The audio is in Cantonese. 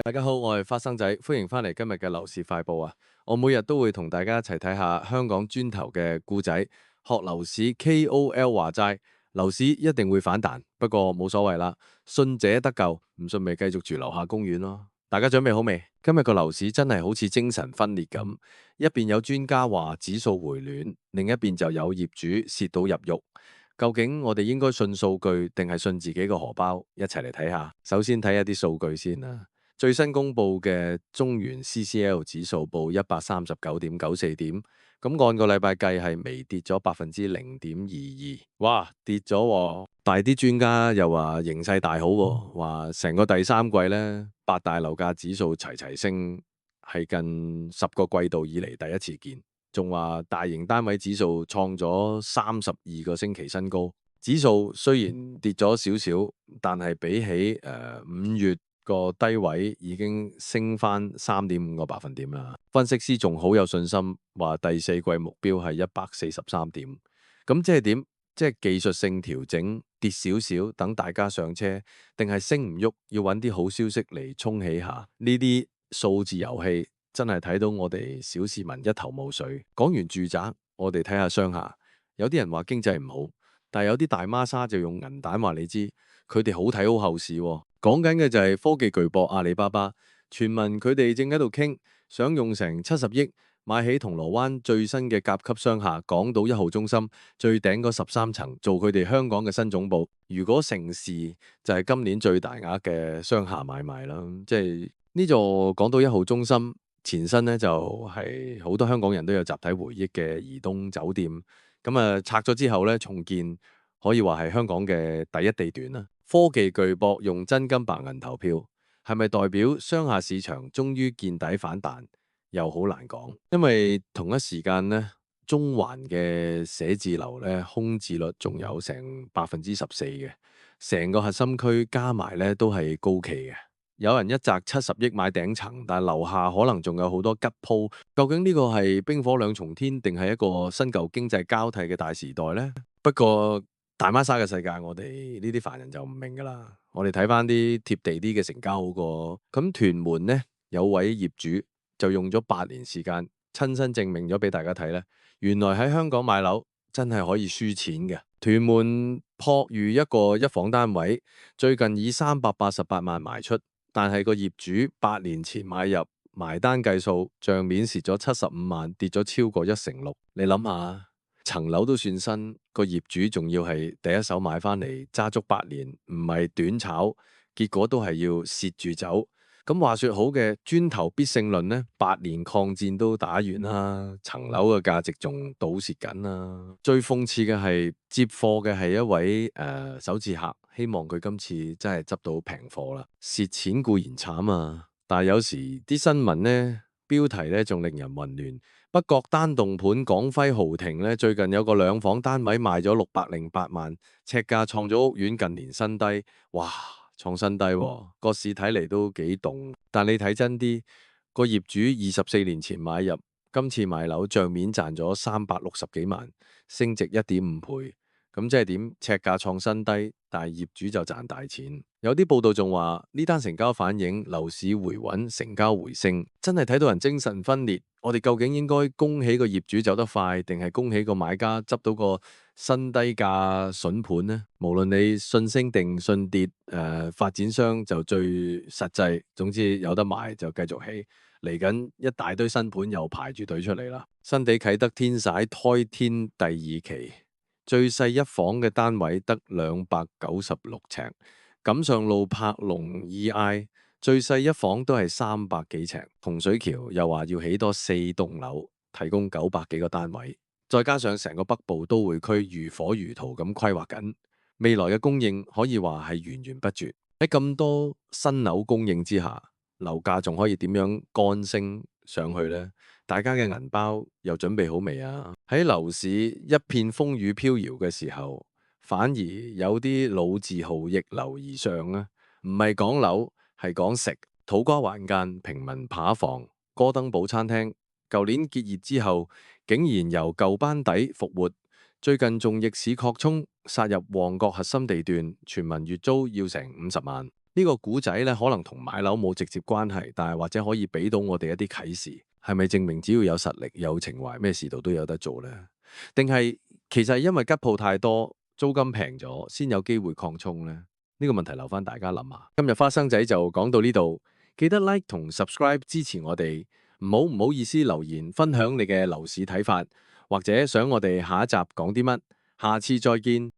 大家好，我係花生仔，歡迎翻嚟今日嘅樓市快報啊！我每日都會同大家一齊睇下香港磚頭嘅故仔，學樓市 KOL 話齋，樓市一定會反彈，不過冇所謂啦，信者得救，唔信咪繼續住樓下公園咯。大家準備好未？今日個樓市真係好似精神分裂咁，一邊有專家話指數回暖，另一邊就有業主蝕到入獄。究竟我哋應該信數據定係信自己個荷包？一齊嚟睇下。首先睇一啲數據先啦。最新公布嘅中原 CCL 指數報139.94點，咁按個禮拜計係微跌咗0.22%，哇，跌咗喎！但係啲專家又話形勢大好喎，話成個第三季呢，八大樓價指數齊齊升，係近10個季度以嚟第一次見，仲話大型單位指數創咗32個星期新高。指數雖然跌咗少少，但係比起5月個低位已經升翻3.5個百分點啦。分析師仲好有信心，話第四季目標係143點。咁即係點？即係技術性調整跌少少，等大家上車，定係升唔喐？要揾啲好消息嚟沖起下。呢啲數字遊戲真係睇到我哋小市民一頭霧水。講完住宅，我哋睇下商廈。有啲人話經濟唔好，但係有啲大孖沙就用銀彈話你知，佢哋好睇好後市喎。講緊嘅就係科技巨擘阿里巴巴，傳聞佢哋正喺度傾，想用成70億買起銅鑼灣最新嘅甲級商廈港島1號中心最頂嗰13層，做佢哋香港嘅新總部。如果成事，就係今年最大額嘅商廈買賣啦。即係呢座港島1號中心前身呢，就係好多香港人都有集體回憶嘅怡東酒店。咁拆咗之後呢，重建可以話係香港嘅第一地段啦。科技巨擘用真金白銀投票，係咪代表商廈市場終於見底反彈？又好難講，因為同一時間呢，中環嘅寫字樓呢，空置率仲有成14%嘅，成個核心區加埋呢都係高企嘅。有人一擲70億買頂層，但係樓下可能仲有好多吉鋪。究竟呢個係冰火兩重天，定係一個新舊經濟交替嘅大時代呢？不過大孖沙嘅世界，我哋呢啲凡人就唔明噶啦。我哋睇翻啲貼地啲嘅成交好過。咁屯門呢，有位業主就用咗8年時間，親身證明咗俾大家睇咧，原來喺香港買樓真係可以輸錢嘅。屯門璞寓一個一房單位，最近以388萬賣出。但係個業主8年前買入，埋單計數，帳面蝕咗75萬，跌咗超過1成6。你諗下，層樓都算新，個業主仲要係第一手買翻嚟，揸足8年，唔係短炒，結果都係要蝕住走。咁話說好嘅磚頭必勝論呢，8年抗戰都打完啦，層樓嘅價值仲倒蝕緊啦。最諷刺嘅係接貨嘅係一位首次客。希望佢今次真係執到平貨啦！蝕錢固然慘啊，但係有時啲新聞呢，標題呢仲令人混亂。北角單棟盤廣輝豪庭呢，最近有個2房單位賣咗608萬，尺價創咗屋苑近年新低。哇！創新低喎，個市睇嚟都幾凍。但你睇真啲，個業主24年前買入，今次賣樓帳面賺咗360幾萬，升值1.5倍。咁即係點？尺價創新低，但係業主就賺大錢。有啲報道仲話呢單成交反映樓市回穩，成交回升，真係睇到人精神分裂。我哋究竟應該恭喜個業主走得快，定係恭喜個買家執到個新低價筍盤呢？無論你信升定信跌，發展商就最實際。總之有得買就繼續起。嚟緊一大堆新盤又排住隊出嚟啦。新地啟德天璽胎天第2期。最細一房嘅單位得296尺，錦上路柏龍 E.I 最細一房都係300幾尺。洪水橋又話要起多4棟樓，提供900幾個單位，再加上成個北部都會區如火如荼咁規劃緊，未來嘅供應可以話係源源不絕。喺咁多新樓供應之下，樓價仲可以點樣乾升上去呢？大家嘅銀包又準備好未啊？喺樓市一片風雨飄搖嘅時候，反而有啲老字號逆流而上啊！唔係講樓，係講食。土瓜灣間平民扒房哥登堡餐廳，舊年結業之後，竟然由舊班底復活，最近仲逆市擴充殺入旺角核心地段，傳聞月租要成50萬。呢個古仔咧，可能同買樓冇直接關係，但係或者可以俾到我哋一啲啟示，係咪證明只要有實力、有情懷，咩事都有得做呢？定係其實係因為吉鋪太多，租金平咗，先有機會擴充呢？呢個問題留翻大家諗下。今日花生仔就講到呢度，記得 like 同 subscribe 支持我哋。唔好意思留言分享你嘅樓市睇法，或者想我哋下一集講啲乜，下次再見。